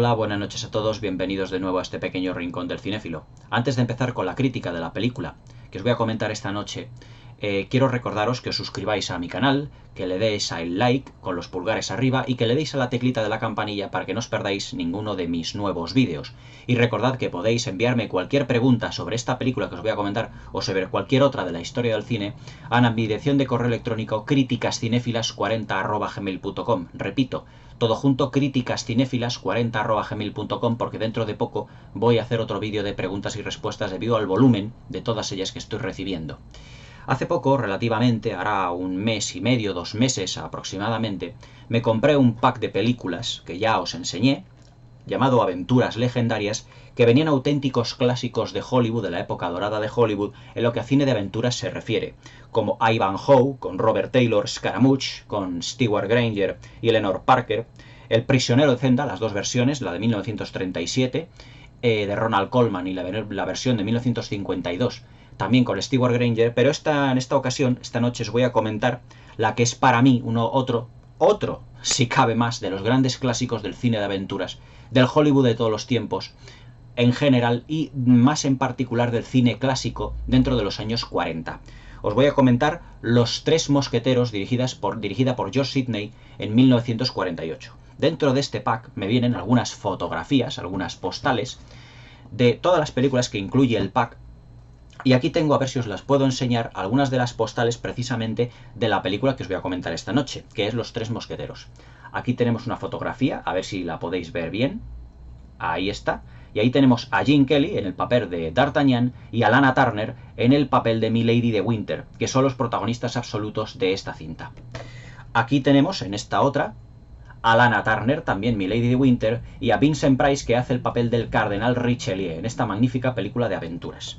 Hola, buenas noches a todos, bienvenidos de nuevo a este pequeño rincón del cinéfilo. Antes de empezar con la crítica de la película que os voy a comentar esta noche, quiero recordaros que os suscribáis a mi canal, que le deis al like con los pulgares arriba y que le deis a la teclita de la campanilla para que no os perdáis ninguno de mis nuevos vídeos. Y recordad que podéis enviarme cualquier pregunta sobre esta película que os voy a comentar o sobre cualquier otra de la historia del cine a mi dirección de correo electrónico criticascinéfilas40@gmail.com. Repito, todo junto, criticascinéfilas40@gmail.com, porque dentro de poco voy a hacer otro vídeo de preguntas y respuestas debido al volumen de todas ellas que estoy recibiendo. Hace poco, relativamente, hará un mes y medio, 2 meses aproximadamente, me compré un pack de películas que ya os enseñé, llamado Aventuras Legendarias, que venían auténticos clásicos de Hollywood, de la época dorada de Hollywood, en lo que a cine de aventuras se refiere, como Ivanhoe, con Robert Taylor, Scaramouche, con Stewart Granger y Eleanor Parker, El prisionero de Zenda, las dos versiones, la de 1937, de Ronald Colman, y la versión de 1952, también con Stewart Granger, pero en esta ocasión, esta noche os voy a comentar la que es para mí otro, si cabe más, de los grandes clásicos del cine de aventuras, del Hollywood de todos los tiempos, en general, y más en particular del cine clásico dentro de los años 40. Os voy a comentar Los Tres Mosqueteros, dirigida por George Sidney en 1948. Dentro de este pack me vienen algunas fotografías, algunas postales, de todas las películas que incluye el pack. Y aquí tengo, a ver si os las puedo enseñar, algunas de las postales precisamente de la película que os voy a comentar esta noche, que es Los Tres Mosqueteros. Aquí tenemos una fotografía, a ver si la podéis ver bien. Ahí está. Y ahí tenemos a Gene Kelly en el papel de D'Artagnan y a Lana Turner en el papel de Milady de Winter, que son los protagonistas absolutos de esta cinta. Aquí tenemos en esta otra a Lana Turner, también Milady de Winter, y a Vincent Price, que hace el papel del Cardenal Richelieu en esta magnífica película de aventuras.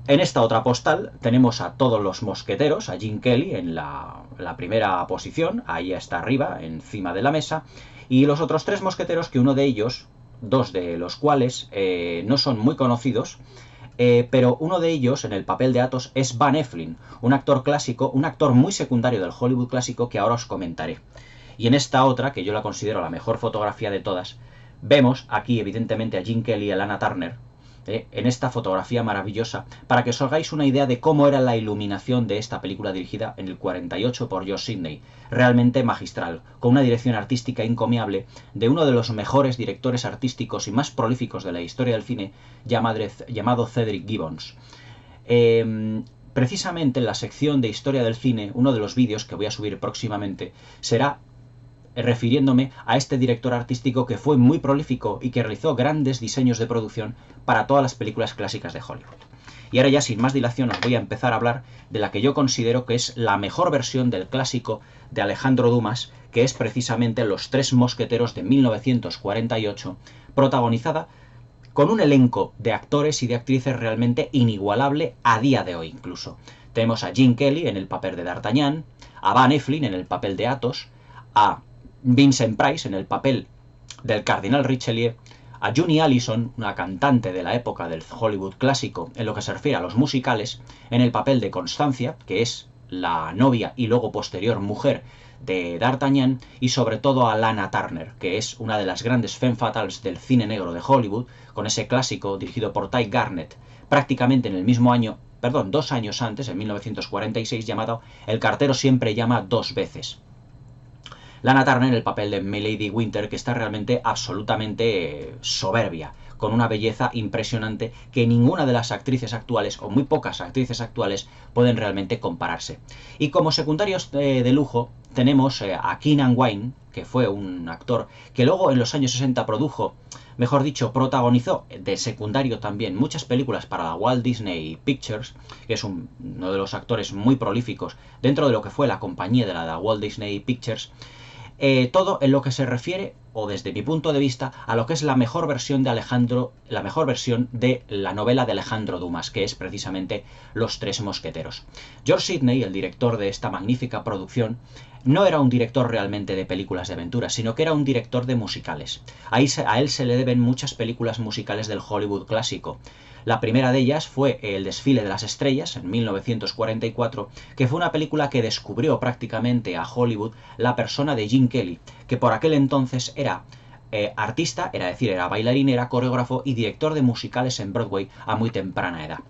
En esta otra postal tenemos a todos los mosqueteros, a Gene Kelly en la primera posición, ahí está arriba, encima de la mesa, y los otros tres mosqueteros, que uno de ellos, dos de los cuales no son muy conocidos, pero uno de ellos, en el papel de Athos, es Van Heflin, un actor clásico, un actor muy secundario del Hollywood clásico que ahora os comentaré. Y en esta otra, que yo la considero la mejor fotografía de todas, vemos aquí evidentemente a Gene Kelly y a Lana Turner, en esta fotografía maravillosa, para que os hagáis una idea de cómo era la iluminación de esta película dirigida en el 48 por George Sidney, realmente magistral, con una dirección artística encomiable de uno de los mejores directores artísticos y más prolíficos de la historia del cine, llamado Cedric Gibbons. Precisamente en la sección de Historia del Cine, uno de los vídeos que voy a subir próximamente será refiriéndome a este director artístico que fue muy prolífico y que realizó grandes diseños de producción para todas las películas clásicas de Hollywood. Y ahora ya, sin más dilación, os voy a empezar a hablar de la que yo considero que es la mejor versión del clásico de Alejandro Dumas, que es precisamente Los Tres Mosqueteros de 1948, protagonizada con un elenco de actores y de actrices realmente inigualable a día de hoy incluso. Tenemos a Gene Kelly en el papel de D'Artagnan, a Van Heflin en el papel de Athos, a Vincent Price en el papel del Cardenal Richelieu, a Juni Allison, una cantante de la época del Hollywood clásico en lo que se refiere a los musicales, en el papel de Constancia, que es la novia y luego posterior mujer de D'Artagnan, y sobre todo a Lana Turner, que es una de las grandes femme fatales del cine negro de Hollywood, con ese clásico dirigido por Ty Garnett, prácticamente en el mismo año, 2 años antes, en 1946, llamado El cartero siempre llama 2 veces. Lana Turner en el papel de Milady Winter, que está realmente absolutamente soberbia, con una belleza impresionante que ninguna de las actrices actuales, o muy pocas actrices actuales, pueden realmente compararse. Y como secundarios de lujo tenemos a Keenan Wynn, que fue un actor que luego en los años 60 produjo, mejor dicho, protagonizó de secundario también muchas películas para la Walt Disney Pictures, que es uno de los actores muy prolíficos dentro de lo que fue la compañía de la Walt Disney Pictures. Todo en lo que se refiere, o desde mi punto de vista, a lo que es la mejor versión de la novela de Alejandro Dumas, que es precisamente Los Tres Mosqueteros. George Sidney, el director de esta magnífica producción, no era un director realmente de películas de aventuras, sino que era un director de musicales. A él se le deben muchas películas musicales del Hollywood clásico. La primera de ellas fue El desfile de las estrellas, en 1944, que fue una película que descubrió prácticamente a Hollywood la persona de Gene Kelly, que por aquel entonces era artista, era bailarín, era coreógrafo y director de musicales en Broadway a muy temprana edad.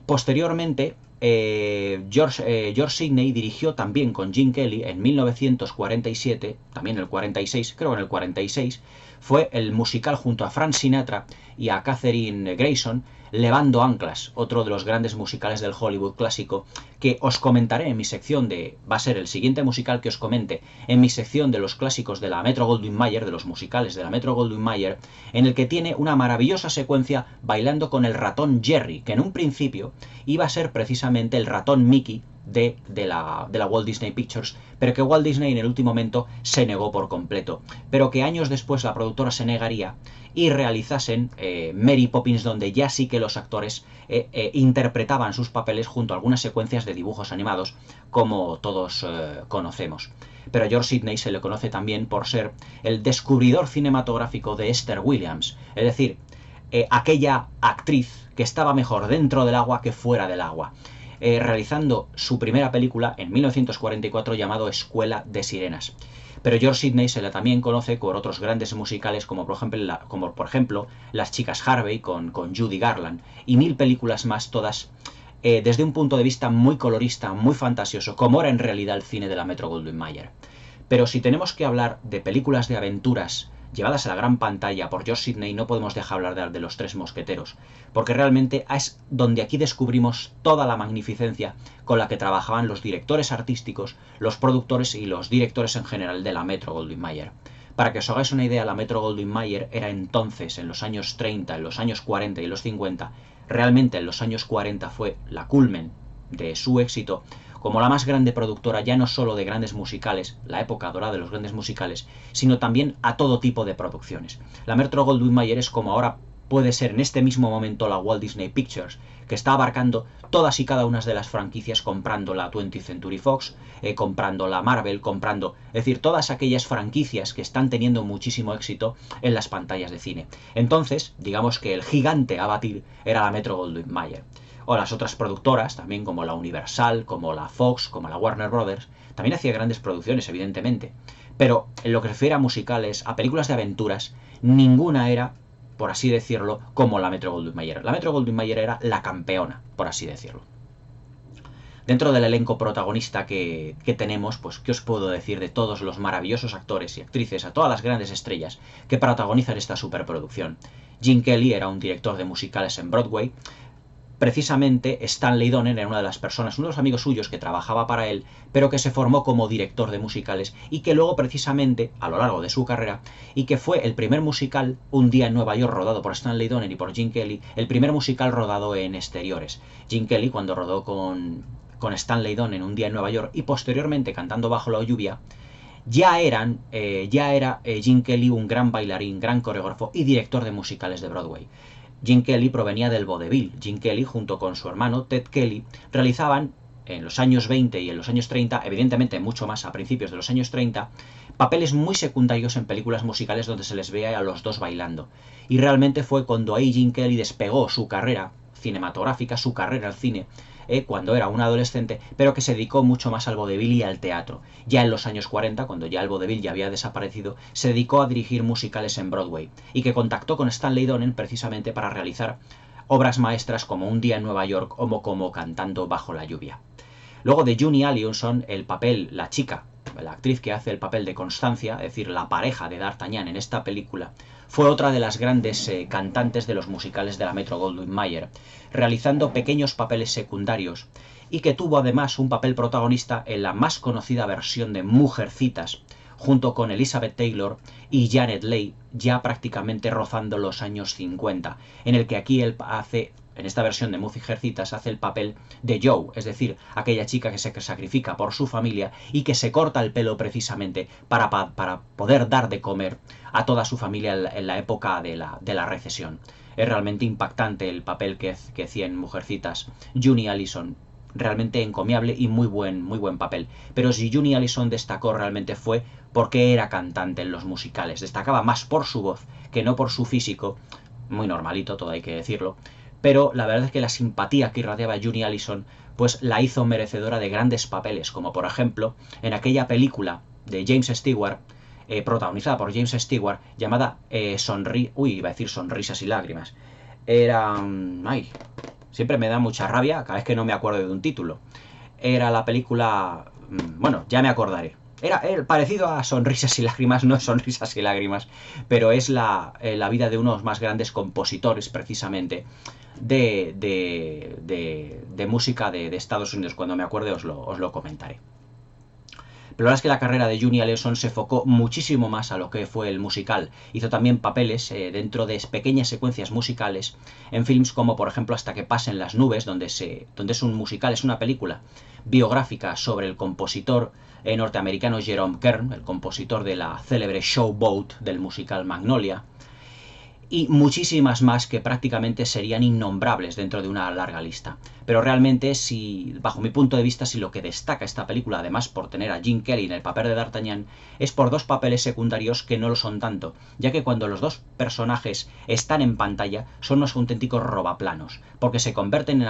Posteriormente, George Sidney dirigió también con Gene Kelly en 1947, también el 46, creo que en el 46, fue el musical junto a Frank Sinatra y a Katherine Grayson, Levando Anclas, otro de los grandes musicales del Hollywood clásico, que os comentaré en mi sección va a ser el siguiente musical que os comente en mi sección de los clásicos de la Metro-Goldwyn-Mayer, de los musicales de la Metro-Goldwyn-Mayer, en el que tiene una maravillosa secuencia bailando con el ratón Jerry, que en un principio iba a ser precisamente el ratón Mickey de la Walt Disney Pictures, pero que Walt Disney en el último momento se negó por completo, pero que años después la productora se negaría y realizasen Mary Poppins, donde ya sí que los actores interpretaban sus papeles junto a algunas secuencias de dibujos animados, como todos conocemos. Pero a George Sidney se le conoce también por ser el descubridor cinematográfico de Esther Williams, es decir, aquella actriz que estaba mejor dentro del agua que fuera del agua, realizando su primera película en 1944 llamado Escuela de Sirenas. Pero George Sidney se le también conoce por otros grandes musicales como por ejemplo Las chicas Harvey con Judy Garland y mil películas más, todas desde un punto de vista muy colorista, muy fantasioso, como era en realidad el cine de la Metro-Goldwyn-Mayer. Pero si tenemos que hablar de películas de aventuras llevadas a la gran pantalla por George Sidney, no podemos dejar hablar de Los Tres Mosqueteros, porque realmente es donde aquí descubrimos toda la magnificencia con la que trabajaban los directores artísticos, los productores y los directores en general de la Metro-Goldwyn-Mayer. Para que os hagáis una idea, la Metro-Goldwyn-Mayer era entonces, en los años 30, en los años 40 y los 50, realmente en los años 40 fue la culmen de su éxito, como la más grande productora ya no solo de grandes musicales, la época dorada de los grandes musicales, sino también a todo tipo de producciones. La Metro-Goldwyn-Mayer es como ahora puede ser en este mismo momento la Walt Disney Pictures, que está abarcando todas y cada una de las franquicias, comprando la 20th Century Fox, comprando la Marvel, es decir, todas aquellas franquicias que están teniendo muchísimo éxito en las pantallas de cine. Entonces, digamos que el gigante a batir era la Metro-Goldwyn-Mayer. O las otras productoras, también como la Universal, como la Fox, como la Warner Brothers, también hacía grandes producciones, evidentemente. Pero en lo que se refiere a musicales, a películas de aventuras, ninguna era, por así decirlo, como la Metro-Goldwyn-Mayer. La Metro-Goldwyn-Mayer era la campeona, por así decirlo. Dentro del elenco protagonista que tenemos, pues, ¿qué os puedo decir de todos los maravillosos actores y actrices, a todas las grandes estrellas que protagonizan esta superproducción? Gene Kelly era un director de musicales en Broadway. Precisamente Stanley Donen era una de las personas, uno de los amigos suyos que trabajaba para él, pero que se formó como director de musicales y que luego precisamente, a lo largo de su carrera, y que fue el primer musical, Un día en Nueva York, rodado por Stanley Donen y por Gene Kelly, el primer musical rodado en exteriores. Gene Kelly, cuando rodó con Stanley Donen Un día en Nueva York y posteriormente Cantando bajo la lluvia, ya era Gene Kelly un gran bailarín, gran coreógrafo y director de musicales de Broadway. Gene Kelly provenía del vodevil. Gene Kelly, junto con su hermano Ted Kelly, realizaban en los años 20 y en los años 30, evidentemente mucho más a principios de los años 30, papeles muy secundarios en películas musicales donde se les veía a los dos bailando. Y realmente fue cuando ahí Gene Kelly despegó su carrera cinematográfica, su carrera al cine, cuando era un adolescente, pero que se dedicó mucho más al vodevil y al teatro. Ya en los años 40, cuando ya el vodevil ya había desaparecido, se dedicó a dirigir musicales en Broadway y que contactó con Stanley Donen precisamente para realizar obras maestras como Un día en Nueva York o como Cantando bajo la lluvia. Luego de Junie Allison, la chica, la actriz que hace el papel de Constancia, es decir, la pareja de D'Artagnan en esta película, fue otra de las grandes cantantes de los musicales de la Metro-Goldwyn-Mayer, realizando pequeños papeles secundarios y que tuvo además un papel protagonista en la más conocida versión de Mujercitas, junto con Elizabeth Taylor y Janet Leigh, ya prácticamente rozando los años 50, en el que aquí él hace, en esta versión de Mujercitas, hace el papel de Joe, es decir, aquella chica que se sacrifica por su familia y que se corta el pelo precisamente para poder dar de comer a toda su familia en la época de la recesión. Es realmente impactante el papel que hacía en Mujercitas Junie Allison, realmente encomiable y muy buen papel. Pero si Junie Allison destacó realmente fue porque era cantante en los musicales, destacaba más por su voz que no por su físico, muy normalito, todo hay que decirlo, pero la verdad es que la simpatía que irradiaba Junie Allison pues la hizo merecedora de grandes papeles, como por ejemplo en aquella película de James Stewart, protagonizada por James Stewart, llamada iba a decir Sonrisas y Lágrimas. Era... ay, siempre me da mucha rabia cada vez que no me acuerdo de un título. Era la película... bueno, ya me acordaré. Era parecido a Sonrisas y Lágrimas, no Sonrisas y Lágrimas, pero es la vida de uno de los más grandes compositores, precisamente, de música de Estados Unidos. Cuando me acuerde os lo comentaré. Pero la verdad es que la carrera de Juni Alonso se enfocó muchísimo más a lo que fue el musical. Hizo también papeles dentro de pequeñas secuencias musicales en films como, por ejemplo, Hasta que pasen las nubes, donde es un musical, es una película biográfica sobre el compositor norteamericano Jerome Kern, el compositor de la célebre Showboat del musical Magnolia, y muchísimas más que prácticamente serían innombrables dentro de una larga lista. Pero realmente, bajo mi punto de vista, si lo que destaca esta película, además por tener a Gene Kelly en el papel de D'Artagnan, es por dos papeles secundarios que no lo son tanto, ya que cuando los dos personajes están en pantalla son unos auténticos robaplanos, porque se convierten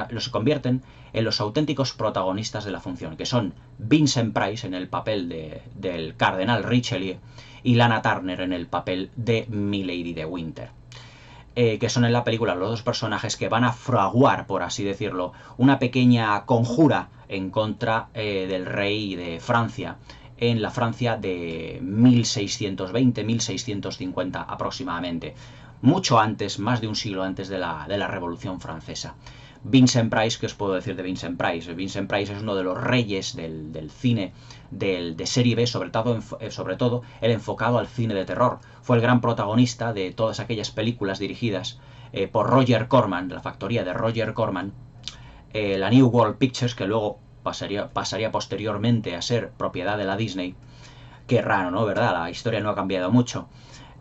en los auténticos protagonistas de la función, que son Vincent Price en el papel del cardenal Richelieu y Lana Turner en el papel de Milady de Winter. Que son en la película los dos personajes que van a fraguar, por así decirlo, una pequeña conjura en contra del rey de Francia, en la Francia de 1620-1650 aproximadamente, mucho antes, más de un siglo antes de la Revolución Francesa. Vincent Price, ¿qué os puedo decir de Vincent Price? Vincent Price es uno de los reyes del cine de serie B, sobre todo el enfocado al cine de terror. Fue el gran protagonista de todas aquellas películas dirigidas por Roger Corman, de la factoría de Roger Corman, la New World Pictures, que luego pasaría posteriormente a ser propiedad de la Disney. Qué raro, ¿no? ¿Verdad? La historia no ha cambiado mucho.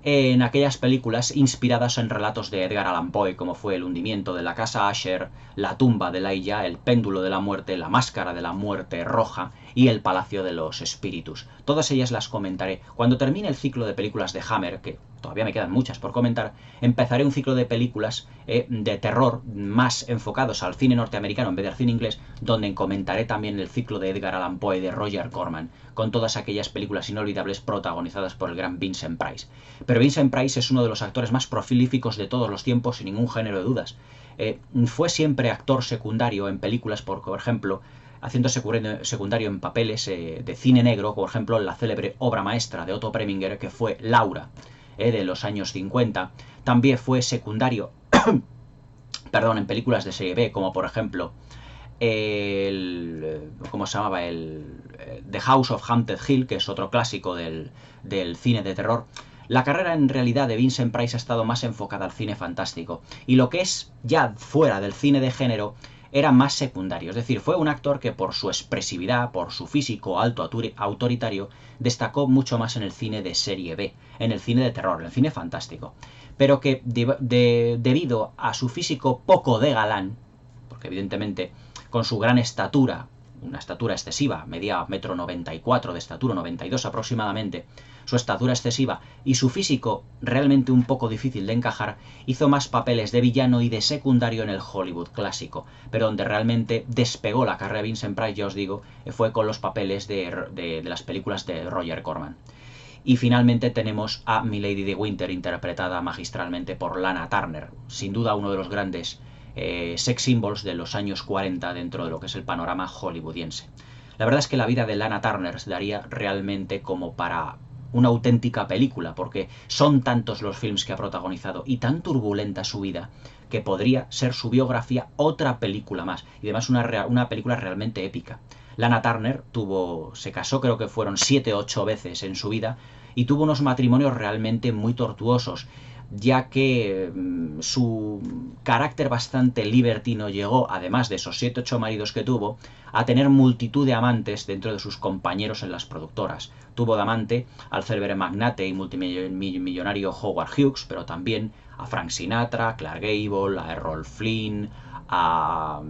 En aquellas películas inspiradas en relatos de Edgar Allan Poe, como fue El hundimiento de la casa Asher, La tumba de Laia, El péndulo de la muerte, La máscara de la muerte roja y El palacio de los espíritus. Todas ellas las comentaré. Cuando termine el ciclo de películas de Hammer, que todavía me quedan muchas por comentar, empezaré un ciclo de películas de terror más enfocados al cine norteamericano en vez del cine inglés, donde comentaré también el ciclo de Edgar Allan Poe de Roger Corman, con todas aquellas películas inolvidables protagonizadas por el gran Vincent Price. Pero Vincent Price es uno de los actores más prolíficos de todos los tiempos, sin ningún género de dudas. Fue siempre actor secundario en películas, por ejemplo, haciendo secundario en papeles de cine negro, por ejemplo, en la célebre obra maestra de Otto Preminger, que fue Laura, de los años 50. También fue secundario en películas de serie B, como por ejemplo ¿cómo se llamaba? The House of Haunted Hill, que es otro clásico del cine de terror. La carrera en realidad de Vincent Price ha estado más enfocada al cine fantástico, y lo que es ya fuera del cine de género era más secundario. Es decir, fue un actor que por su expresividad, por su físico alto autoritario, destacó mucho más en el cine de serie B, en el cine de terror, en el cine fantástico. Pero que debido a su físico poco de galán, porque evidentemente con su gran estatura, una estatura excesiva, medía 1,94 m de estatura, 92 aproximadamente, su estatura excesiva y su físico realmente un poco difícil de encajar, hizo más papeles de villano y de secundario en el Hollywood clásico, pero donde realmente despegó la carrera de Vincent Price, ya os digo, fue con los papeles de las películas de Roger Corman. Y finalmente tenemos a Milady de Winter, interpretada magistralmente por Lana Turner, sin duda uno de los grandes sex symbols de los años 40 dentro de lo que es el panorama hollywoodiense. La verdad es que la vida de Lana Turner se daría realmente como para una auténtica película, porque son tantos los films que ha protagonizado y tan turbulenta su vida que podría ser su biografía otra película más, y además una película realmente épica. Lana Turner se casó, creo que fueron 7 o 8 veces en su vida, y tuvo unos matrimonios realmente muy tortuosos, ya que su carácter bastante libertino llegó, además de esos 7 o 8 maridos que tuvo, a tener multitud de amantes dentro de sus compañeros en las productoras. Tuvo de amante al célebre magnate y multimillonario Howard Hughes, pero también a Frank Sinatra, Clark Gable, a Errol Flynn, la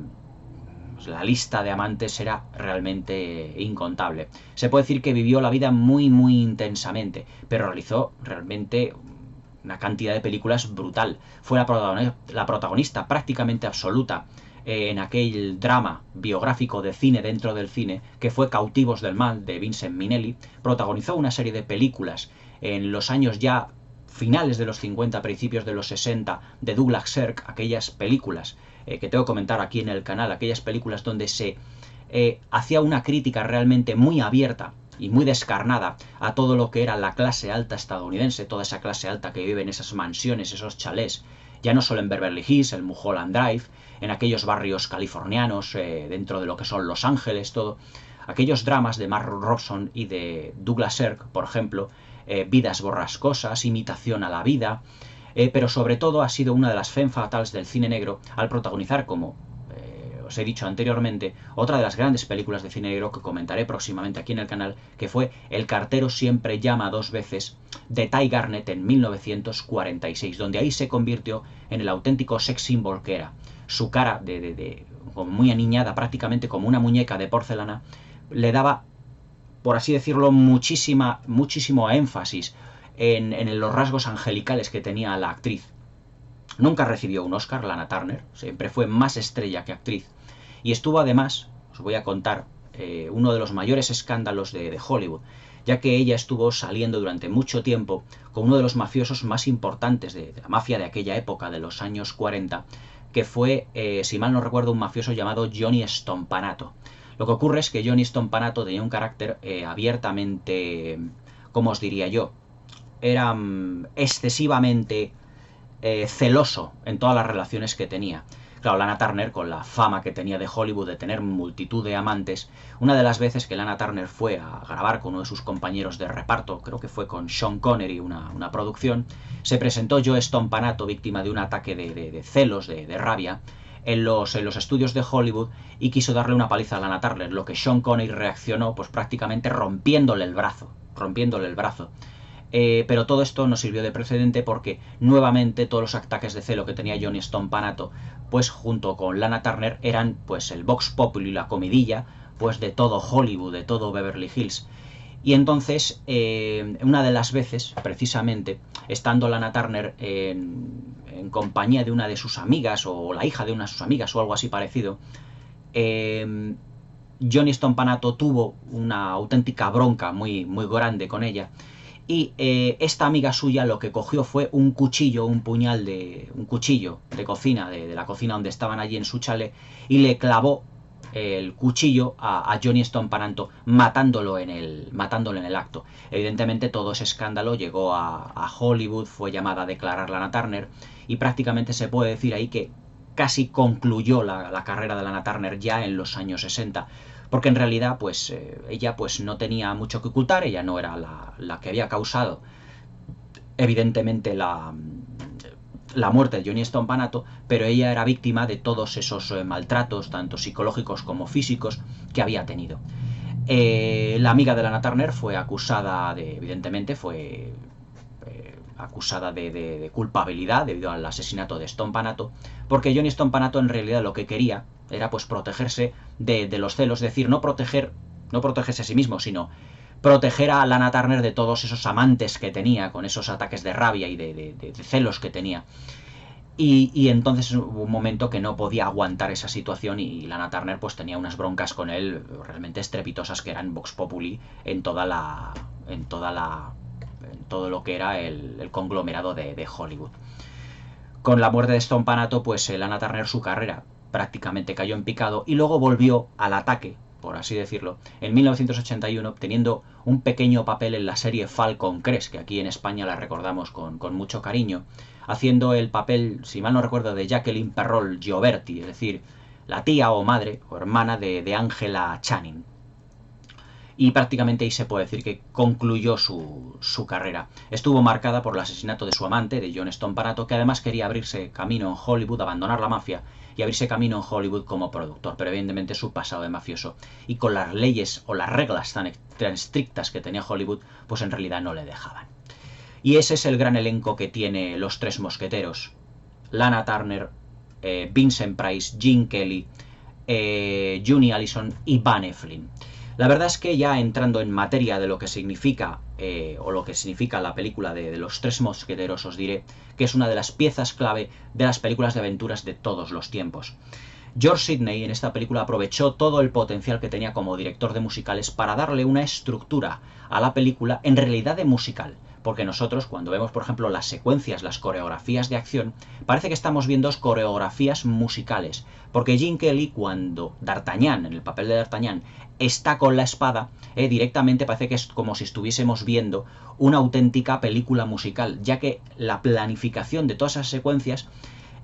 lista de amantes era realmente incontable. Se puede decir que vivió la vida muy muy intensamente, pero realizó realmente una cantidad de películas brutal. Fue la protagonista prácticamente absoluta en aquel drama biográfico de cine dentro del cine, que fue Cautivos del Mal, de Vincent Minnelli. Protagonizó una serie de películas en los años ya finales de los 50, principios de los 60, de Douglas Sirk, aquellas películas que tengo que comentar aquí en el canal, aquellas películas donde se hacía una crítica realmente muy abierta y muy descarnada a todo lo que era la clase alta estadounidense, toda esa clase alta que vive en esas mansiones, esos chalés, ya no solo en Beverly Hills, en Mulholland Drive, en aquellos barrios californianos, dentro de lo que son Los Ángeles, todo. Aquellos dramas de Mark Robson y de Douglas Sirk, por ejemplo, Vidas borrascosas, Imitación a la vida, pero sobre todo ha sido una de las femme fatales del cine negro al protagonizar, como os he dicho anteriormente, otra de las grandes películas de cine negro que comentaré próximamente aquí en el canal, que fue El cartero siempre llama dos veces, de Ty Garnett en 1946, donde ahí se convirtió en el auténtico sex symbol que era. Su cara, como muy aniñada, prácticamente como una muñeca de porcelana, le daba, por así decirlo, muchísimo énfasis en los rasgos angelicales que tenía la actriz. Nunca recibió un Oscar, Lana Turner, siempre fue más estrella que actriz. Y estuvo además, os voy a contar, uno de los mayores escándalos de Hollywood, ya que ella estuvo saliendo durante mucho tiempo con uno de los mafiosos más importantes de la mafia de aquella época, de los años 40, que fue, si mal no recuerdo, un mafioso llamado Johnny Stompanato. Lo que ocurre es que Johnny Stompanato tenía un carácter abiertamente, ¿cómo os diría yo? Era excesivamente celoso en todas las relaciones que tenía. Claro, Lana Turner, con la fama que tenía de Hollywood de tener multitud de amantes, una de las veces que Lana Turner fue a grabar con uno de sus compañeros de reparto, creo que fue con Sean Connery, una producción, se presentó Joe Stompanato, víctima de un ataque de celos, de rabia, en los estudios de Hollywood, y quiso darle una paliza a Lana Turner, lo que Sean Connery reaccionó pues prácticamente rompiéndole el brazo. Pero todo esto no sirvió de precedente porque nuevamente todos los ataques de celo que tenía Johnny Stompanato, pues junto con Lana Turner, eran pues el vox populi, la comidilla, pues de todo Hollywood, de todo Beverly Hills. Y entonces, una de las veces, precisamente, estando Lana Turner en compañía de una de sus amigas, o la hija de una de sus amigas, o algo así parecido, Johnny Stompanato tuvo una auténtica bronca muy grande con ella. Y esta amiga suya lo que cogió fue un cuchillo, un cuchillo de cocina, de la cocina donde estaban allí en su chalet, y le clavó el cuchillo a Johnny Stompanato, matándolo en el acto. Evidentemente todo ese escándalo llegó a Hollywood, fue llamada a declarar Lana Turner, y prácticamente se puede decir ahí que casi concluyó la carrera de Lana Turner ya en los años 60. Porque en realidad, pues, ella pues no tenía mucho que ocultar, ella no era la que había causado, evidentemente, la muerte de Johnny Stompanato, pero ella era víctima de todos esos maltratos, tanto psicológicos como físicos, que había tenido. La amiga de Lana Turner fue acusada acusada de culpabilidad debido al asesinato de Stompanato, porque Johnny Stompanato en realidad lo que quería era pues protegerse de los celos, es decir, no protegerse a sí mismo, sino proteger a Lana Turner de todos esos amantes que tenía, con esos ataques de rabia y de celos que tenía. Y entonces hubo un momento que no podía aguantar esa situación, y Lana Turner pues tenía unas broncas con él realmente estrepitosas, que eran vox populi en todo lo que era el conglomerado de Hollywood. Con la muerte de Stompanato, pues Lana Turner, su carrera prácticamente cayó en picado, y luego volvió al ataque, por así decirlo, en 1981, obteniendo un pequeño papel en la serie Falcon Crest, que aquí en España la recordamos con mucho cariño, haciendo el papel, si mal no recuerdo, de Jacqueline Perrol Gioberti, es decir, la tía o madre o hermana de Angela Channing. Y prácticamente ahí se puede decir que concluyó su carrera. Estuvo marcada por el asesinato de su amante, de John Stompanato, que además quería abrirse camino en Hollywood, abandonar la mafia y abrirse camino en Hollywood como productor, pero evidentemente su pasado de mafioso y con las leyes o las reglas tan estrictas que tenía Hollywood, pues en realidad no le dejaban. Y ese es el gran elenco que tiene Los Tres Mosqueteros: Lana Turner, Vincent Price, Gene Kelly, Juni Allison y Van Eflin. La verdad es que, ya entrando en materia de lo que significa o lo que significa la película de Los Tres Mosqueteros, os diré que es una de las piezas clave de las películas de aventuras de todos los tiempos. George Sidney en esta película aprovechó todo el potencial que tenía como director de musicales para darle una estructura a la película en realidad de musical, porque nosotros cuando vemos, por ejemplo, las secuencias, las coreografías de acción, parece que estamos viendo coreografías musicales, porque Gene Kelly, cuando D'Artagnan, en el papel de D'Artagnan, está con la espada, directamente parece que es como si estuviésemos viendo una auténtica película musical, ya que la planificación de todas esas secuencias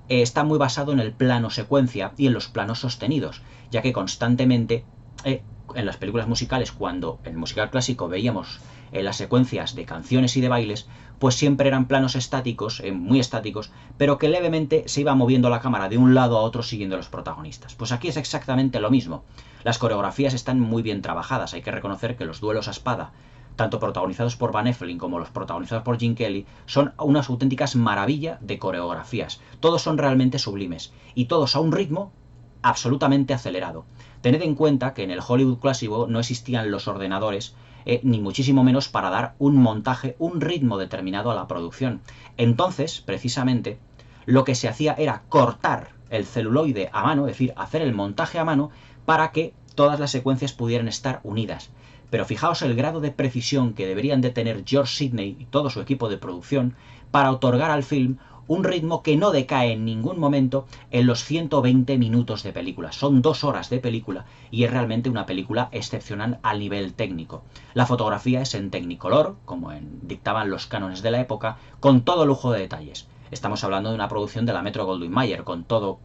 está muy basado en el plano secuencia y en los planos sostenidos, ya que constantemente en las películas musicales, cuando en el musical clásico veíamos las secuencias de canciones y de bailes, pues siempre eran planos estáticos, muy estáticos, pero que levemente se iba moviendo la cámara de un lado a otro siguiendo a los protagonistas. Pues aquí es exactamente lo mismo. Las coreografías están muy bien trabajadas. Hay que reconocer que los duelos a espada, tanto protagonizados por Van Heflin como los protagonizados por Gene Kelly, son unas auténticas maravillas de coreografías. Todos son realmente sublimes y todos a un ritmo absolutamente acelerado. Tened en cuenta que en el Hollywood clásico no existían los ordenadores, ni muchísimo menos para dar un montaje, un ritmo determinado a la producción. Entonces, precisamente, lo que se hacía era cortar el celuloide a mano, es decir, hacer el montaje a mano para que todas las secuencias pudieran estar unidas. Pero fijaos el grado de precisión que deberían de tener George Sidney y todo su equipo de producción para otorgar al film un ritmo que no decae en ningún momento en los 120 minutos de película. Son 2 horas de película y es realmente una película excepcional a nivel técnico. La fotografía es en Technicolor, como dictaban los cánones de la época, con todo lujo de detalles. Estamos hablando de una producción de la Metro-Goldwyn-Mayer, con todo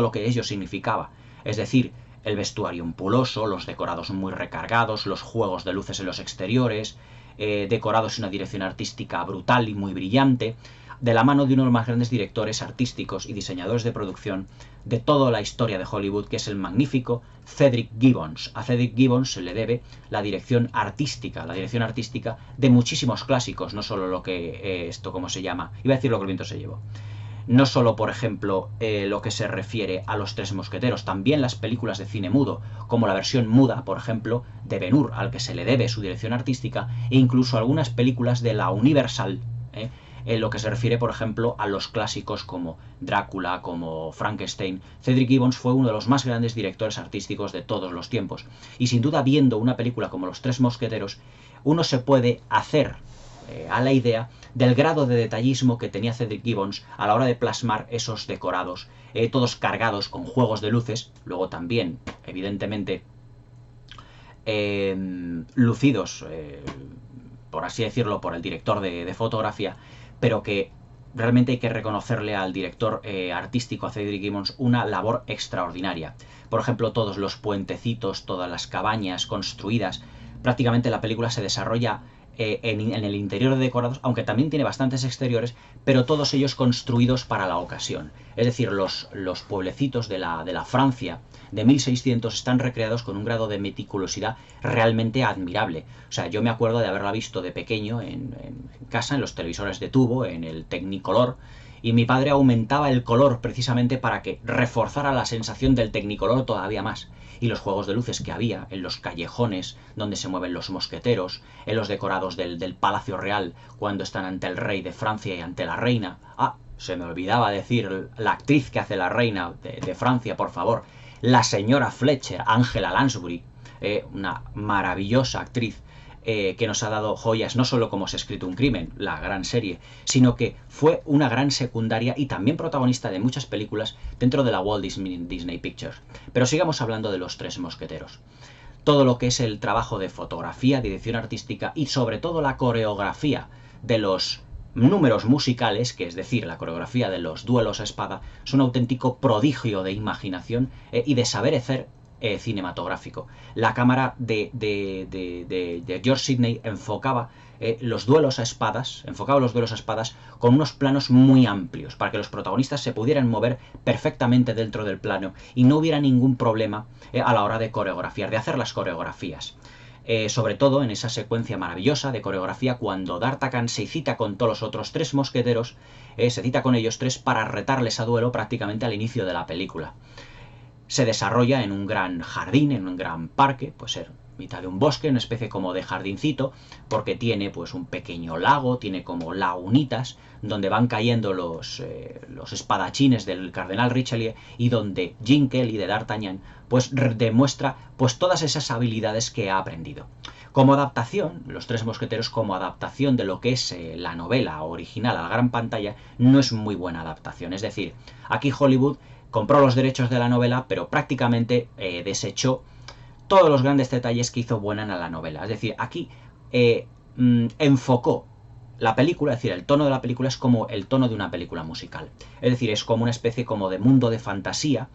lo que ello significaba. Es decir, el vestuario ampuloso, los decorados muy recargados, los juegos de luces en los exteriores, decorados en una dirección artística brutal y muy brillante, de la mano de uno de los más grandes directores artísticos y diseñadores de producción de toda la historia de Hollywood, que es el magnífico Cedric Gibbons. A Cedric Gibbons se le debe la dirección artística de muchísimos clásicos, no solo lo que ¿cómo se llama? Iba a decir Lo que el viento se llevó. No solo, por ejemplo, lo que se refiere a Los Tres Mosqueteros, también las películas de cine mudo, como la versión muda, por ejemplo, de Ben-Hur, al que se le debe su dirección artística, e incluso algunas películas de la Universal, en lo que se refiere, por ejemplo, a los clásicos como Drácula, como Frankenstein. Cedric Gibbons fue uno de los más grandes directores artísticos de todos los tiempos. Y sin duda, viendo una película como Los Tres Mosqueteros, uno se puede hacer a la idea del grado de detallismo que tenía Cedric Gibbons a la hora de plasmar esos decorados, todos cargados con juegos de luces, luego también, evidentemente, lucidos, por así decirlo, por el director de fotografía, pero que realmente hay que reconocerle al director artístico, a Cedric Gibbons, una labor extraordinaria. Por ejemplo, todos los puentecitos, todas las cabañas construidas, prácticamente la película se desarrolla en el interior de decorados, aunque también tiene bastantes exteriores, pero todos ellos construidos para la ocasión. Es decir, los pueblecitos de la Francia de 1600 están recreados con un grado de meticulosidad realmente admirable. O sea, yo me acuerdo de haberla visto de pequeño en casa, en los televisores de tubo, en el Technicolor, y mi padre aumentaba el color precisamente para que reforzara la sensación del Technicolor todavía más. Y los juegos de luces que había en los callejones donde se mueven los mosqueteros, en los decorados del Palacio Real cuando están ante el rey de Francia y ante la reina. Ah, se me olvidaba decir la actriz que hace la reina de Francia, por favor. La señora Fletcher, Angela Lansbury, una maravillosa actriz que nos ha dado joyas no solo como Se ha escrito un crimen, la gran serie, sino que fue una gran secundaria y también protagonista de muchas películas dentro de la Walt Disney Pictures. Pero sigamos hablando de Los Tres Mosqueteros. Todo lo que es el trabajo de fotografía, dirección artística y sobre todo la coreografía de los números musicales, que es decir, la coreografía de los duelos a espada, es un auténtico prodigio de imaginación y de saber hacer cinematográfico. La cámara de George Sidney enfocaba los duelos a espadas, con unos planos muy amplios, para que los protagonistas se pudieran mover perfectamente dentro del plano y no hubiera ningún problema a la hora de coreografiar, de hacer las coreografías. Sobre todo en esa secuencia maravillosa de coreografía cuando D'Artagnan se cita con todos los otros tres mosqueteros, se cita con ellos tres para retarles a duelo prácticamente al inicio de la película. Se desarrolla en un gran jardín, en un gran parque, puede ser mitad de un bosque, una especie como de jardincito, porque tiene pues un pequeño lago, tiene como lagunitas, donde van cayendo los espadachines del cardenal Richelieu y donde Gene Kelly de D'Artagnan pues demuestra pues todas esas habilidades que ha aprendido. Como adaptación, Los Tres Mosqueteros como adaptación de lo que es la novela original a la gran pantalla, no es muy buena adaptación. Es decir, aquí Hollywood compró los derechos de la novela, pero prácticamente desechó todos los grandes detalles que hizo buena en la novela. Es decir, aquí enfocó la película, es decir, el tono de la película es como el tono de una película musical. Es decir, es como una especie como de mundo de fantasía,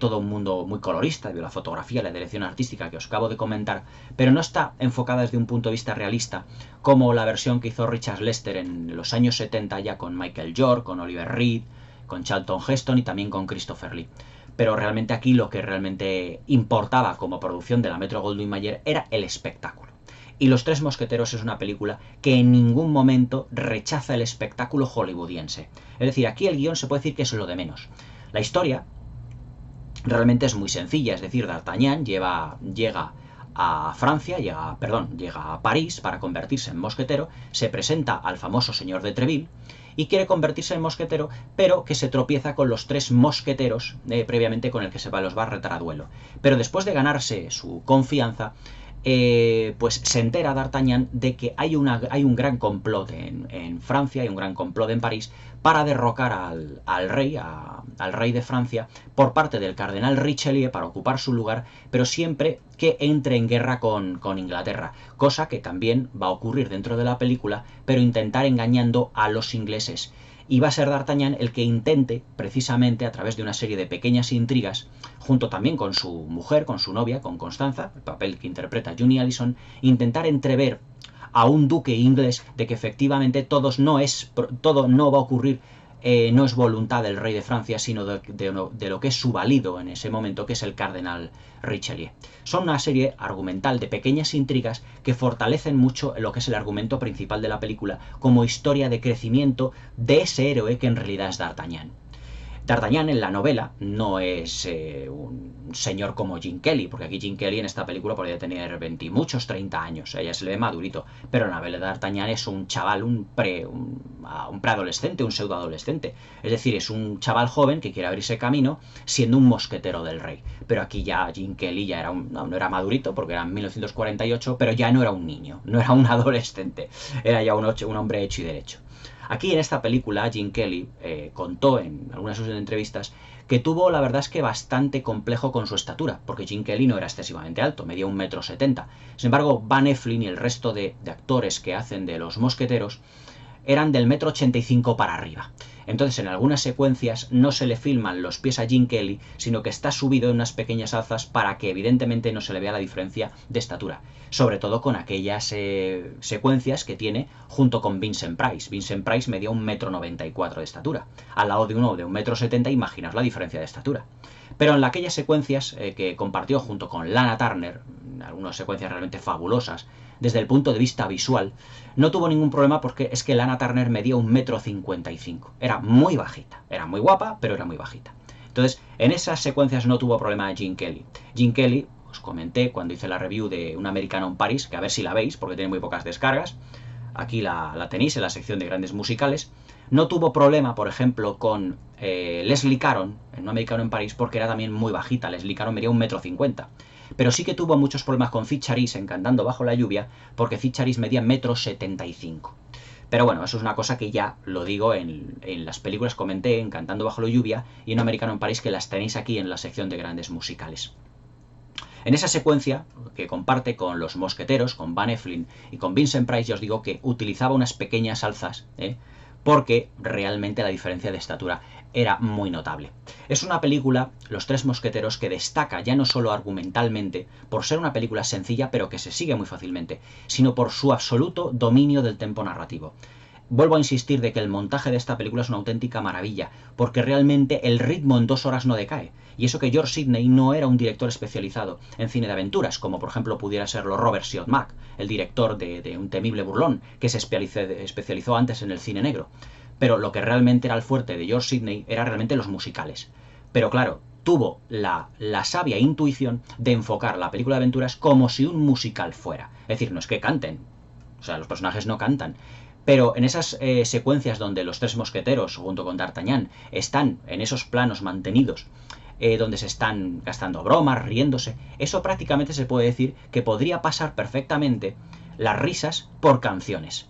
todo un mundo muy colorista, de la fotografía, la dirección artística que os acabo de comentar, pero no está enfocada desde un punto de vista realista, como la versión que hizo Richard Lester en los años 70 ya con Michael York, con Oliver Reed, con Charlton Heston y también con Christopher Lee. Pero realmente aquí lo que realmente importaba como producción de la Metro-Goldwyn-Mayer era el espectáculo. Y Los Tres Mosqueteros es una película que en ningún momento rechaza el espectáculo hollywoodiense. Es decir, aquí el guión se puede decir que es lo de menos. La historia realmente es muy sencilla, es decir, D'Artagnan llega a Francia, llega a París para convertirse en mosquetero, se presenta al famoso señor de Treville y quiere convertirse en mosquetero, pero que se tropieza con los tres mosqueteros previamente con el que los va a retar a duelo. Pero después de ganarse su confianza, pues se entera D'Artagnan de que hay un gran complot en Francia, hay un gran complot en París para derrocar al rey de Francia por parte del cardenal Richelieu para ocupar su lugar, pero siempre que entre en guerra con Inglaterra, cosa que también va a ocurrir dentro de la película, pero intentar engañando a los ingleses. Y va a ser D'Artagnan el que intente, precisamente a través de una serie de pequeñas intrigas, junto también con su mujer, con su novia, con Constanza, el papel que interpreta Juni Allison, intentar entrever a un duque inglés de que efectivamente todo no va a ocurrir, no es voluntad del rey de Francia, sino de lo que es su valido en ese momento, que es el cardenal Richelieu. Son una serie argumental de pequeñas intrigas que fortalecen mucho lo que es el argumento principal de la película, como historia de crecimiento de ese héroe que en realidad es D'Artagnan. D'Artagnan en la novela no es un señor como Gene Kelly, porque aquí Gene Kelly en esta película podría tener 20 y muchos, 30 años, ella se le ve madurito, pero en la novela de D'Artagnan es un chaval, un preadolescente, un pseudoadolescente, es decir, es un chaval joven que quiere abrirse camino siendo un mosquetero del rey, pero aquí ya Gene Kelly ya era no era madurito porque era en 1948, pero ya no era un niño, no era un adolescente, era ya un hombre hecho y derecho. Aquí en esta película, Gene Kelly contó en algunas de sus entrevistas que tuvo, la verdad es que bastante complejo con su estatura, porque Gene Kelly no era excesivamente alto, medía 1,70 m. Sin embargo, Van Eflin y el resto de actores que hacen de los mosqueteros eran del 1,85 m para arriba. Entonces, en algunas secuencias no se le filman los pies a Gene Kelly, sino que está subido en unas pequeñas alzas para que evidentemente no se le vea la diferencia de estatura. Sobre todo con aquellas secuencias que tiene junto con Vincent Price. Vincent Price medía 1,94 m de estatura. Al lado de uno de 1,70 m, imaginaos la diferencia de estatura. Pero en aquellas secuencias que compartió junto con Lana Turner, algunas secuencias realmente fabulosas, desde el punto de vista visual, no tuvo ningún problema porque es que Lana Turner medía 1,55 m. Era muy bajita, era muy guapa, pero era muy bajita. Entonces, en esas secuencias no tuvo problema Gene Kelly. Gene Kelly, os comenté cuando hice la review de Un americano en París, que a ver si la veis, porque tiene muy pocas descargas. Aquí la tenéis en la sección de grandes musicales. No tuvo problema, por ejemplo, con Leslie Caron, en Un americano en París, porque era también muy bajita. Leslie Caron medía 1,50 m. Pero sí que tuvo muchos problemas con Cyd Charisse en Cantando bajo la lluvia, porque Cyd Charisse medía 1,75 m. Pero bueno, eso es una cosa que ya lo digo en las películas, comenté en Cantando bajo la lluvia y en Un americano en París, que las tenéis aquí en la sección de grandes musicales. En esa secuencia que comparte con Los Mosqueteros, con Van Eflin y con Vincent Price, ya os digo que utilizaba unas pequeñas alzas, porque realmente la diferencia de estatura era muy notable. Es una película, Los Tres Mosqueteros, que destaca ya no solo argumentalmente por ser una película sencilla pero que se sigue muy fácilmente, sino por su absoluto dominio del tempo narrativo. Vuelvo a insistir de que el montaje de esta película es una auténtica maravilla, porque realmente el ritmo en 2 horas no decae. Y eso que George Sidney no era un director especializado en cine de aventuras, como por ejemplo pudiera serlo Robert Siodmak, el director de Un temible burlón, que se especializó antes en el cine negro. Pero lo que realmente era el fuerte de George Sidney era realmente los musicales. Pero claro, tuvo la sabia intuición de enfocar la película de aventuras como si un musical fuera. Es decir, no es que canten, o sea, los personajes no cantan. Pero en esas secuencias donde los tres mosqueteros, junto con D'Artagnan, están en esos planos mantenidos, donde se están gastando bromas, riéndose. Eso prácticamente se puede decir que podría pasar perfectamente las risas por canciones,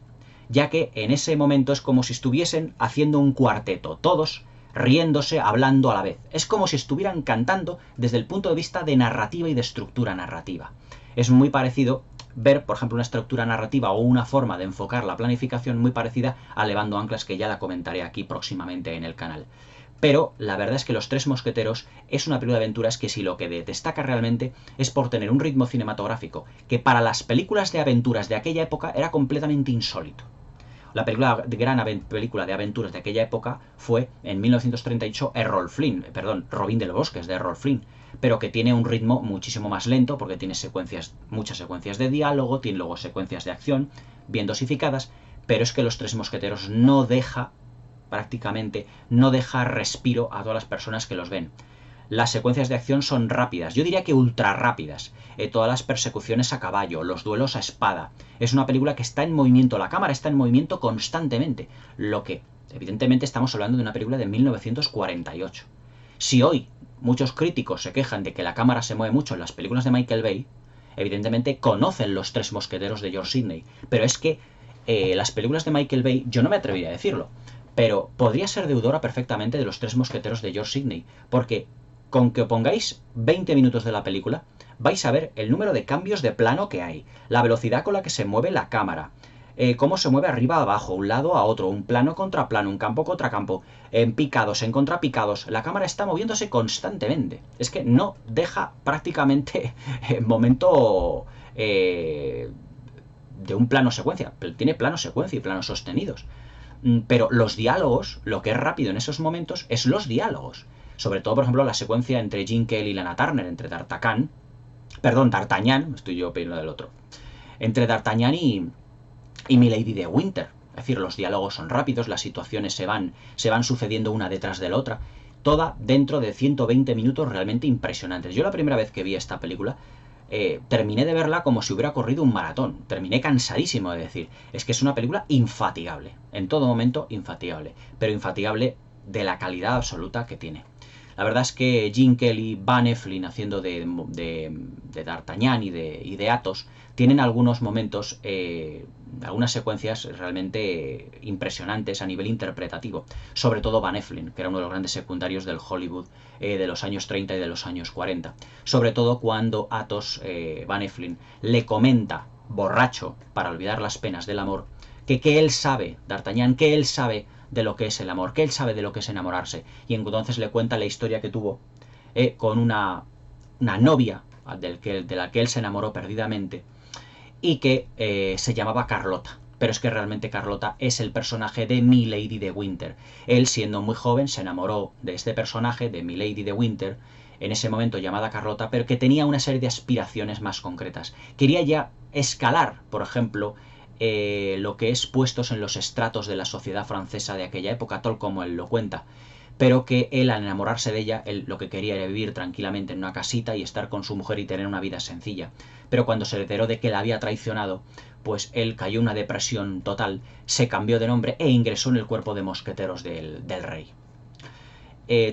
ya que en ese momento es como si estuviesen haciendo un cuarteto, todos riéndose, hablando a la vez. Es como si estuvieran cantando desde el punto de vista de narrativa y de estructura narrativa. Es muy parecido ver, por ejemplo, una estructura narrativa o una forma de enfocar la planificación muy parecida a Levando Anclas, que ya la comentaré aquí próximamente en el canal. Pero la verdad es que Los Tres Mosqueteros es una película de aventuras que si lo que destaca realmente es por tener un ritmo cinematográfico que para las películas de aventuras de aquella época era completamente insólito. La gran película de aventuras de aquella época fue en 1938 Robin de los Bosques, de Errol Flynn, pero que tiene un ritmo muchísimo más lento porque tiene muchas secuencias de diálogo, tiene luego secuencias de acción bien dosificadas, pero es que Los Tres Mosqueteros prácticamente no deja respiro a todas las personas que los ven. Las secuencias de acción son rápidas, yo diría que ultra rápidas. Todas las persecuciones a caballo, los duelos a espada. Es una película que está en movimiento, la cámara está en movimiento constantemente. Lo que, evidentemente, estamos hablando de una película de 1948. Si hoy muchos críticos se quejan de que la cámara se mueve mucho en las películas de Michael Bay, evidentemente conocen Los Tres Mosqueteros de George Sidney. Pero es que las películas de Michael Bay, yo no me atrevería a decirlo, pero podría ser deudora perfectamente de Los Tres Mosqueteros de George Sidney, porque con que pongáis 20 minutos de la película, vais a ver el número de cambios de plano que hay, la velocidad con la que se mueve la cámara, cómo se mueve arriba a abajo, un lado a otro, un plano contra plano, un campo contra campo, en picados, en contrapicados. La cámara está moviéndose constantemente. Es que no deja prácticamente momento de un plano secuencia. Tiene plano secuencia y planos sostenidos. Pero los diálogos, lo que es rápido en esos momentos, es los diálogos. Sobre todo, por ejemplo, la secuencia entre Gene Kelly y Lana Turner, entre D'Artagnan, estoy yo pidiendo del otro, entre D'Artagnan y Milady de Winter. Es decir, los diálogos son rápidos, las situaciones se van sucediendo una detrás de la otra, toda dentro de 120 minutos realmente impresionantes. Yo la primera vez que vi esta película, terminé de verla como si hubiera corrido un maratón. Terminé cansadísimo de decir, es que es una película infatigable, en todo momento infatigable, pero infatigable de la calidad absoluta que tiene. La verdad es que Gene Kelly, Van Eflin haciendo de D'Artagnan y de Athos, tienen algunos momentos, algunas secuencias realmente impresionantes a nivel interpretativo. Sobre todo Van Eflin, que era uno de los grandes secundarios del Hollywood de los años 30 y de los años 40. Sobre todo cuando Athos, Van Eflin, le comenta, borracho, para olvidar las penas del amor, que él sabe, D'Artagnan, que él sabe de lo que es el amor, que él sabe de lo que es enamorarse, y entonces le cuenta la historia que tuvo con una novia de la que él se enamoró perdidamente y que se llamaba Carlota. Pero es que realmente Carlota es el personaje de Milady de Winter. Él, siendo muy joven, se enamoró de este personaje, de Milady de Winter, en ese momento llamada Carlota, pero que tenía una serie de aspiraciones más concretas. Quería ya escalar, por ejemplo, lo que es puestos en los estratos de la sociedad francesa de aquella época, tal como él lo cuenta, pero que él, al enamorarse de ella, él lo que quería era vivir tranquilamente en una casita y estar con su mujer y tener una vida sencilla. Pero cuando se enteró de que la había traicionado, pues él cayó en una depresión total, se cambió de nombre e ingresó en el cuerpo de mosqueteros del rey.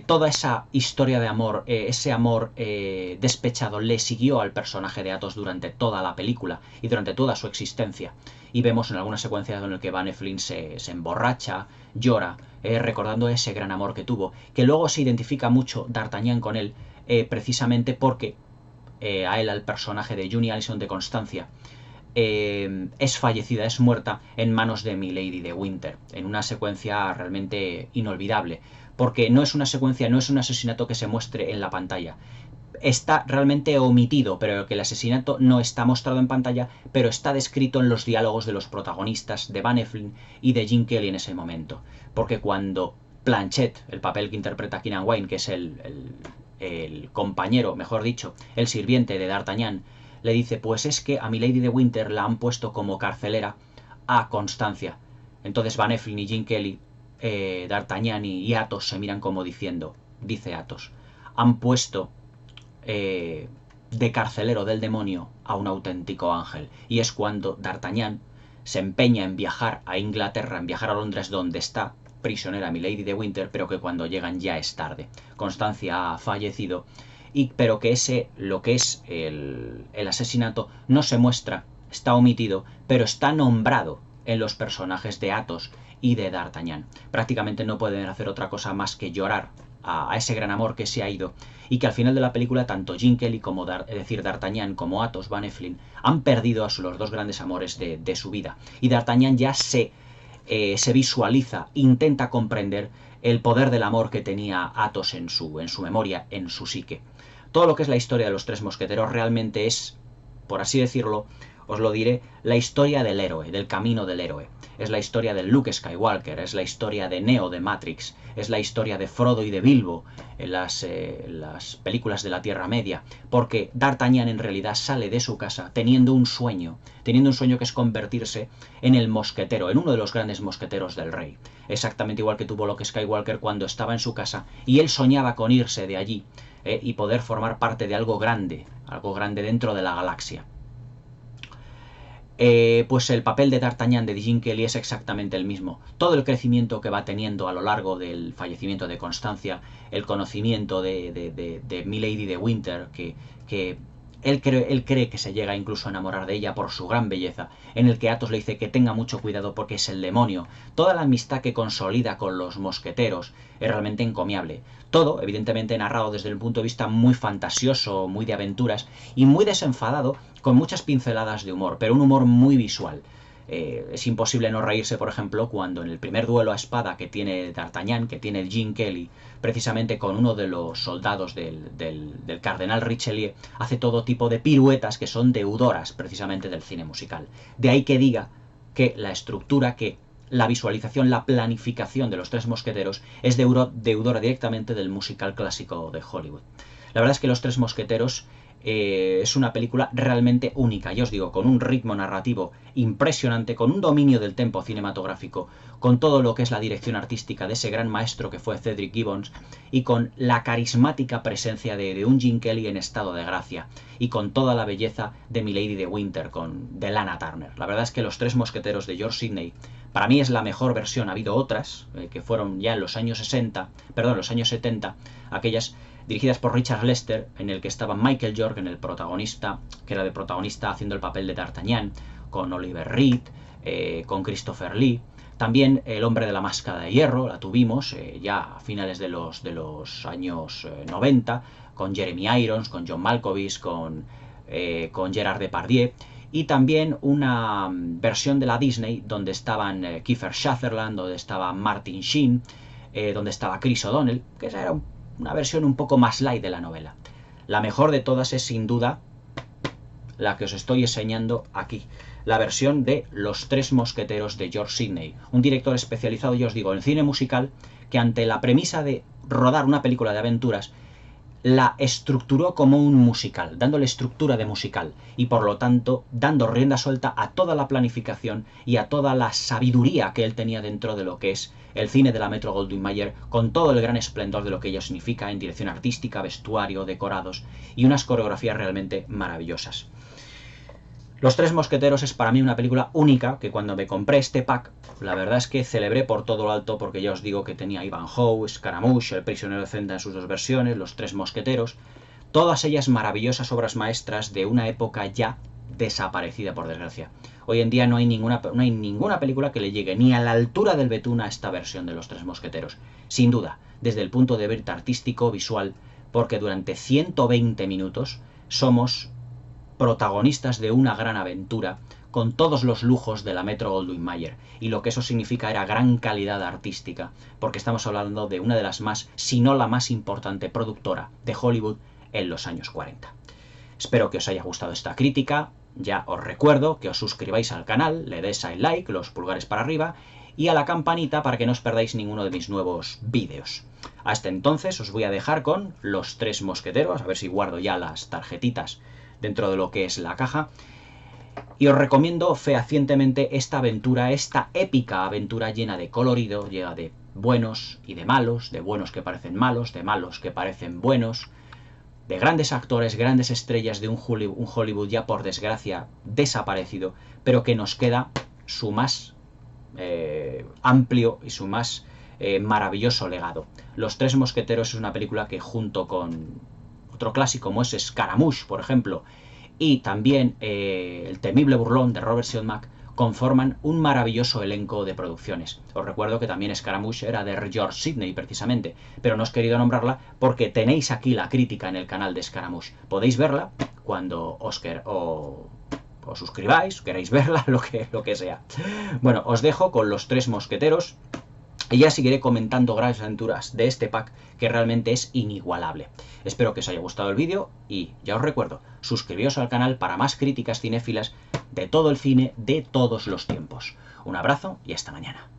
Toda esa historia de amor, ese amor despechado, le siguió al personaje de Athos durante toda la película y durante toda su existencia. Y vemos en algunas secuencias en las que Van Eflin se emborracha, llora, recordando ese gran amor que tuvo, que luego se identifica mucho D'Artagnan con él, precisamente porque al personaje de Juni Alison de Constancia, es fallecida, es muerta en manos de Milady de Winter, en una secuencia realmente inolvidable, porque no es una secuencia, no es un asesinato que se muestre en la pantalla. Está realmente omitido, pero que el asesinato no está mostrado en pantalla, pero está descrito en los diálogos de los protagonistas, de Van Eflin y de Gene Kelly en ese momento. Porque cuando Planchet, el papel que interpreta Keenan Wynn, que es el compañero, mejor dicho, el sirviente de D'Artagnan, le dice, pues es que a Milady de Winter la han puesto como carcelera a Constancia. Entonces Van Eflin y Gene Kelly, D'Artagnan y Athos se miran como diciendo, dice Athos, han puesto de carcelero del demonio a un auténtico ángel. Y es cuando D'Artagnan se empeña en viajar a Inglaterra, en viajar a Londres donde está prisionera Milady de Winter, pero que cuando llegan ya es tarde. Constancia ha fallecido, pero que lo que es el asesinato no se muestra, está omitido, pero está nombrado en los personajes de Athos y de D'Artagnan. Prácticamente no pueden hacer otra cosa más que llorar a ese gran amor que se ha ido, y que al final de la película tanto Gene Kelly como D'Artagnan como Athos Van Eflin han perdido a los dos grandes amores de su vida, y D'Artagnan ya se visualiza, intenta comprender el poder del amor que tenía Athos en su memoria, en su psique. Todo lo que es la historia de los tres mosqueteros realmente es, por así decirlo, os lo diré, la historia del héroe, del camino del héroe. Es la historia de Luke Skywalker, es la historia de Neo de Matrix, es la historia de Frodo y de Bilbo en las películas de la Tierra Media, porque D'Artagnan en realidad sale de su casa teniendo un sueño que es convertirse en el mosquetero, en uno de los grandes mosqueteros del rey. Exactamente igual que tuvo Luke Skywalker cuando estaba en su casa y él soñaba con irse de allí y poder formar parte de algo grande dentro de la galaxia. Pues el papel de D'Artagnan de Gene Kelly es exactamente el mismo. Todo el crecimiento que va teniendo a lo largo del fallecimiento de Constancia, el conocimiento de Milady de Winter, que él cree que se llega incluso a enamorar de ella por su gran belleza, en el que Athos le dice que tenga mucho cuidado porque es el demonio. Toda la amistad que consolida con los mosqueteros es realmente encomiable. Todo, evidentemente, narrado desde un punto de vista muy fantasioso, muy de aventuras y muy desenfadado, con muchas pinceladas de humor, pero un humor muy visual. Es imposible no reírse, por ejemplo, cuando en el primer duelo a espada que tiene D'Artagnan, que tiene Gene Kelly, precisamente con uno de los soldados del cardenal Richelieu, hace todo tipo de piruetas que son deudoras precisamente del cine musical. De ahí que diga que la estructura, que la visualización, la planificación de los tres mosqueteros es deudora directamente del musical clásico de Hollywood. La verdad es que Los Tres Mosqueteros es una película realmente única, ya os digo, con un ritmo narrativo impresionante, con un dominio del tempo cinematográfico, con todo lo que es la dirección artística de ese gran maestro que fue Cedric Gibbons, y con la carismática presencia de un Gene Kelly en estado de gracia, y con toda la belleza de Milady de Winter, de Lana Turner. La verdad es que Los Tres Mosqueteros de George Sidney para mí es la mejor versión. Ha habido otras que fueron ya en los años 70, aquellas dirigidas por Richard Lester, en el que estaba Michael Jordan, el protagonista, que era de protagonista haciendo el papel de D'Artagnan, con Oliver Reed, con Christopher Lee. También El Hombre de la Máscara de Hierro, la tuvimos ya a finales de los años 90, con Jeremy Irons, con John Malkovich, con Gerard Depardieu. Y también una versión de la Disney donde estaban Kiefer Sutherland, donde estaba Martin Sheen, donde estaba Chris O'Donnell, que esa era una versión un poco más light de la novela. La mejor de todas es sin duda la que os estoy enseñando aquí, la versión de Los Tres Mosqueteros de George Sidney, un director especializado, ya os digo, en cine musical, que ante la premisa de rodar una película de aventuras la estructuró como un musical, dándole estructura de musical y por lo tanto dando rienda suelta a toda la planificación y a toda la sabiduría que él tenía dentro de lo que es el cine de la Metro-Goldwyn-Mayer, con todo el gran esplendor de lo que ello significa en dirección artística, vestuario, decorados y unas coreografías realmente maravillosas. Los Tres Mosqueteros es para mí una película única, que cuando me compré este pack, la verdad es que celebré por todo lo alto, porque ya os digo que tenía Ivanhoe, Scaramouche, El Prisionero de Zenda en sus dos versiones, Los Tres Mosqueteros, todas ellas maravillosas obras maestras de una época ya desaparecida, por desgracia. Hoy en día no hay ninguna película que le llegue ni a la altura del betún a esta versión de Los Tres Mosqueteros, sin duda, desde el punto de vista artístico, visual, porque durante 120 minutos somos protagonistas de una gran aventura con todos los lujos de la Metro-Goldwyn-Mayer, y lo que eso significa era gran calidad artística, porque estamos hablando de una de las más, si no la más importante productora de Hollywood en los años 40. Espero que os haya gustado esta crítica. Ya os recuerdo que os suscribáis al canal, le deis al like, los pulgares para arriba y a la campanita para que no os perdáis ninguno de mis nuevos vídeos. Hasta entonces os voy a dejar con Los Tres Mosqueteros, a ver si guardo ya las tarjetitas dentro de lo que es la caja, y os recomiendo fehacientemente esta aventura, esta épica aventura llena de colorido, llena de buenos y de malos, de buenos que parecen malos, de malos que parecen buenos, de grandes actores, grandes estrellas de un Hollywood ya por desgracia desaparecido, pero que nos queda su más amplio y su más maravilloso legado. Los Tres Mosqueteros es una película que, junto con otro clásico como es Scaramouche, por ejemplo, y también El temible burlón de Robert Siodmak, conforman un maravilloso elenco de producciones. Os recuerdo que también Scaramouche era de George Sidney, precisamente, pero no os he querido nombrarla porque tenéis aquí la crítica en el canal de Scaramouche. Podéis verla cuando os suscribáis, queréis verla, lo que sea. Bueno, os dejo con Los Tres Mosqueteros y ya seguiré comentando grandes aventuras de este pack que realmente es inigualable. Espero que os haya gustado el vídeo y ya os recuerdo, suscribíos al canal para más críticas cinéfilas de todo el cine de todos los tiempos. Un abrazo y hasta mañana.